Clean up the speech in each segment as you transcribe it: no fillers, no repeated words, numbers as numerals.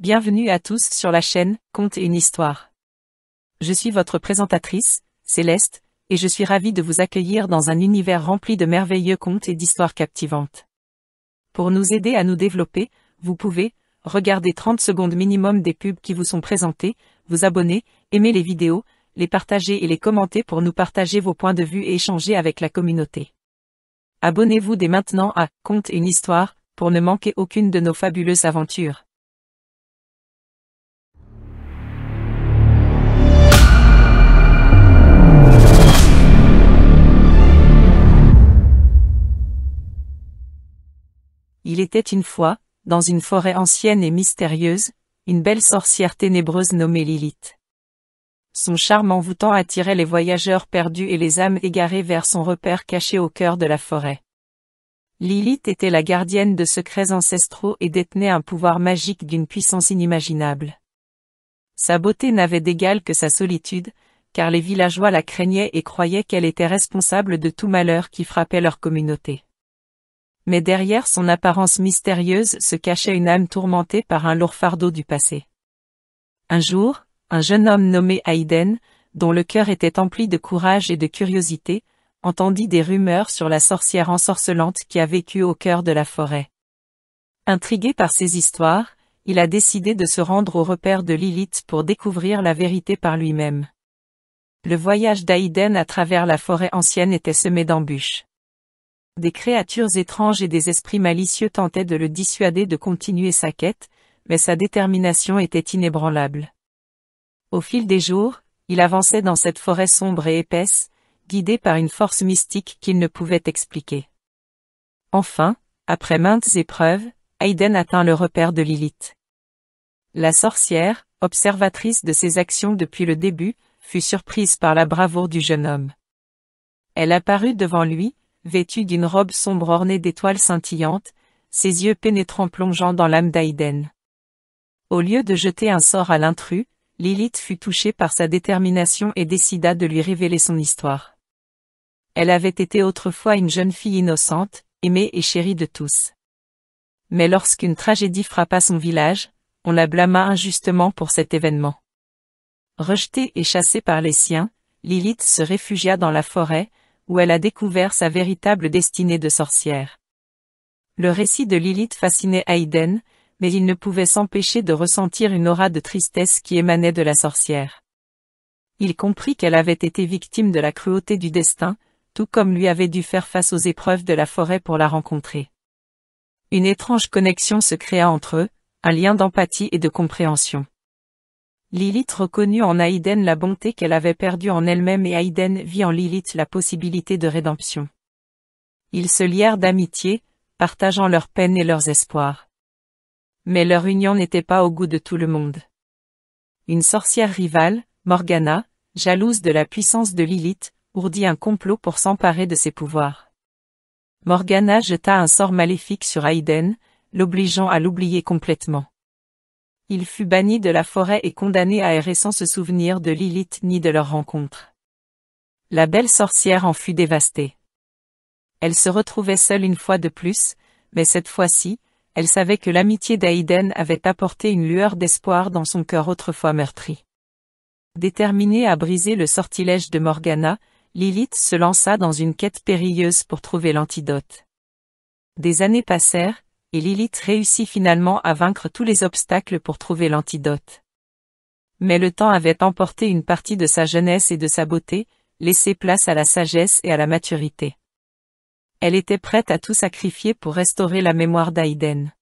Bienvenue à tous sur la chaîne Contes et une histoire. Je suis votre présentatrice, Céleste, et je suis ravie de vous accueillir dans un univers rempli de merveilleux contes et d'histoires captivantes. Pour nous aider à nous développer, vous pouvez regarder 30 secondes minimum des pubs qui vous sont présentées, vous abonner, aimer les vidéos, les partager et les commenter pour nous partager vos points de vue et échanger avec la communauté. Abonnez-vous dès maintenant à Contes et une histoire pour ne manquer aucune de nos fabuleuses aventures. Il était une fois, dans une forêt ancienne et mystérieuse, une belle sorcière ténébreuse nommée Lilith. Son charme envoûtant attirait les voyageurs perdus et les âmes égarées vers son repère caché au cœur de la forêt. Lilith était la gardienne de secrets ancestraux et détenait un pouvoir magique d'une puissance inimaginable. Sa beauté n'avait d'égal que sa solitude, car les villageois la craignaient et croyaient qu'elle était responsable de tout malheur qui frappait leur communauté. Mais derrière son apparence mystérieuse se cachait une âme tourmentée par un lourd fardeau du passé. Un jour, un jeune homme nommé Aiden, dont le cœur était empli de courage et de curiosité, entendit des rumeurs sur la sorcière ensorcelante qui a vécu au cœur de la forêt. Intrigué par ces histoires, il a décidé de se rendre au repère de Lilith pour découvrir la vérité par lui-même. Le voyage d'Aiden à travers la forêt ancienne était semé d'embûches. Des créatures étranges et des esprits malicieux tentaient de le dissuader de continuer sa quête, mais sa détermination était inébranlable. Au fil des jours, il avançait dans cette forêt sombre et épaisse, guidé par une force mystique qu'il ne pouvait expliquer. Enfin, après maintes épreuves, Aiden atteint le repère de Lilith. La sorcière, observatrice de ses actions depuis le début, fut surprise par la bravoure du jeune homme. Elle apparut devant lui, vêtue d'une robe sombre ornée d'étoiles scintillantes, ses yeux pénétrants plongeant dans l'âme d'Aiden. Au lieu de jeter un sort à l'intrus, Lilith fut touchée par sa détermination et décida de lui révéler son histoire. Elle avait été autrefois une jeune fille innocente, aimée et chérie de tous. Mais lorsqu'une tragédie frappa son village, on la blâma injustement pour cet événement. Rejetée et chassée par les siens, Lilith se réfugia dans la forêt, où elle a découvert sa véritable destinée de sorcière. Le récit de Lilith fascinait Aiden, mais il ne pouvait s'empêcher de ressentir une aura de tristesse qui émanait de la sorcière. Il comprit qu'elle avait été victime de la cruauté du destin, tout comme lui avait dû faire face aux épreuves de la forêt pour la rencontrer. Une étrange connexion se créa entre eux, un lien d'empathie et de compréhension. Lilith reconnut en Aiden la bonté qu'elle avait perdue en elle-même et Aiden vit en Lilith la possibilité de rédemption. Ils se lièrent d'amitié, partageant leurs peines et leurs espoirs. Mais leur union n'était pas au goût de tout le monde. Une sorcière rivale, Morgana, jalouse de la puissance de Lilith, ourdit un complot pour s'emparer de ses pouvoirs. Morgana jeta un sort maléfique sur Aiden, l'obligeant à l'oublier complètement. Il fut banni de la forêt et condamné à errer sans se souvenir de Lilith ni de leur rencontre. La belle sorcière en fut dévastée. Elle se retrouvait seule une fois de plus, mais cette fois-ci, elle savait que l'amitié d'Aiden avait apporté une lueur d'espoir dans son cœur autrefois meurtri. Déterminée à briser le sortilège de Morgana, Lilith se lança dans une quête périlleuse pour trouver l'antidote. Des années passèrent, et Lilith réussit finalement à vaincre tous les obstacles pour trouver l'antidote. Mais le temps avait emporté une partie de sa jeunesse et de sa beauté, laissé place à la sagesse et à la maturité. Elle était prête à tout sacrifier pour restaurer la mémoire d'Aiden.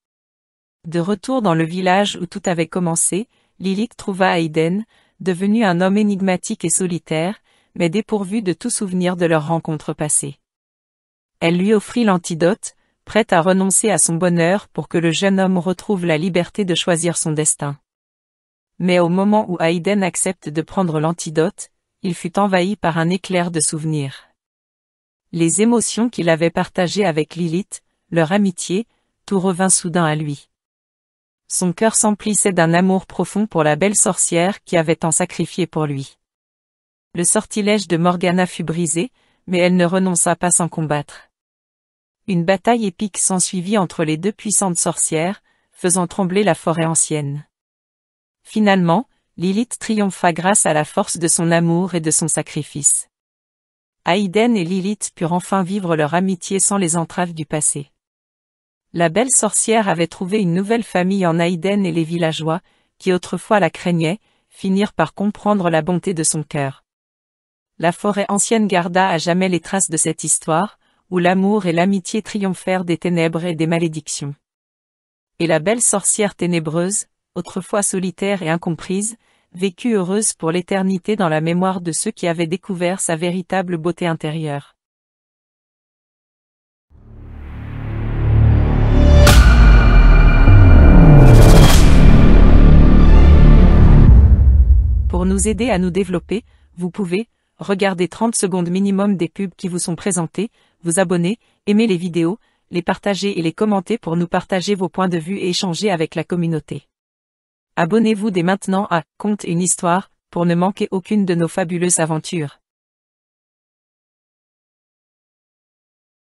De retour dans le village où tout avait commencé, Lilith trouva Aiden, devenu un homme énigmatique et solitaire, mais dépourvu de tout souvenir de leur rencontre passée. Elle lui offrit l'antidote, prête à renoncer à son bonheur pour que le jeune homme retrouve la liberté de choisir son destin. Mais au moment où Aiden accepte de prendre l'antidote, il fut envahi par un éclair de souvenirs. Les émotions qu'il avait partagées avec Lilith, leur amitié, tout revint soudain à lui. Son cœur s'emplissait d'un amour profond pour la belle sorcière qui avait tant sacrifié pour lui. Le sortilège de Morgana fut brisé, mais elle ne renonça pas sans combattre. Une bataille épique s'ensuivit entre les deux puissantes sorcières, faisant trembler la forêt ancienne. Finalement, Lilith triompha grâce à la force de son amour et de son sacrifice. Aiden et Lilith purent enfin vivre leur amitié sans les entraves du passé. La belle sorcière avait trouvé une nouvelle famille en Aiden et les villageois, qui autrefois la craignaient, finirent par comprendre la bonté de son cœur. La forêt ancienne garda à jamais les traces de cette histoire, où l'amour et l'amitié triomphèrent des ténèbres et des malédictions. Et la belle sorcière ténébreuse, autrefois solitaire et incomprise, vécut heureuse pour l'éternité dans la mémoire de ceux qui avaient découvert sa véritable beauté intérieure. Pour nous aider à nous développer, vous pouvez regarder 30 secondes minimum des pubs qui vous sont présentées, vous abonner, aimer les vidéos, les partager et les commenter pour nous partager vos points de vue et échanger avec la communauté. Abonnez-vous dès maintenant à Conte une histoire, pour ne manquer aucune de nos fabuleuses aventures.